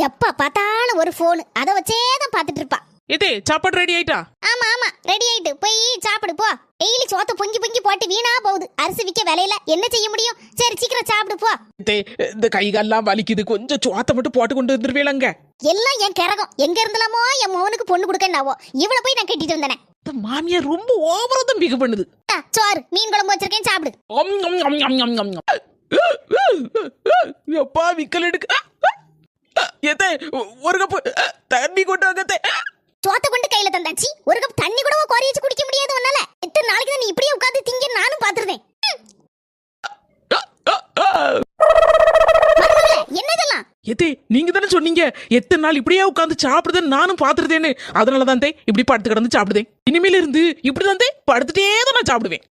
எப்ப பார்த்தாலும் ஒரு போன் அத வச்சே தான் பாத்துட்டு இருப்பா. இதே சாப்பாடு ரெடி ஆயிட்டா? ஆமா ஆமா ரெடி ஆயிட்டு போய் சாப்பிடு போ. டெய்லி சோத்த பொங்கி பொங்கி போட்டு வீணா போகுது. அரிசி விக்க விலையில என்ன செய்ய முடியும்? சரி சீக்கிரம் சாப்பிடு போ. இந்த கைகால்லாம் வலிக்குது, கொஞ்சம் சோத்த மட்டும் போட்டு கொண்டு வந்துருவீங்களங்க. எல்லாம் என் கரகம். எங்க இருந்தலாமோ என் மோனுக்கு பொண்ணு கொடுக்கன்னாவோ இவள போய் நான் கட்டிட்டு வந்தேனே. மாமியார் ரொம்ப ஓவரா தான் பிகு பண்ணுது. சோறு மீன் குழம்பு வச்சிருக்கேன் சாப்பிடு. எப்பா விக்கல் எடுக்க. ஏத்தே ஒரு கப்பு தண்ணி கொண்டு வாங்க. சோத்த கொண்டு கையில தந்தாச்சு, ஒரு கப் தண்ணி கூட கோரி வச்சு குடிக்க முடியாது உன்னால. எத்தனை நாளைக்கு தான் நீ இப்படியே உட்கார்ந்து திங்க நானும் பாத்துறேன். என்னதெல்லாம் ஏத்தே நீங்க தானே சொன்னீங்க எத்தனை நாள் இப்படியே உட்கார்ந்து சாப்பிடுதேன்னு நானும் பாத்துறதேன்னு. அதனாலதான் இப்படி படுத்து கிடந்து சாப்பிடுதேன். இனிமேல இருந்து இப்படிதான் படுத்துட்டே தான் நான் சாப்பிடுவேன்.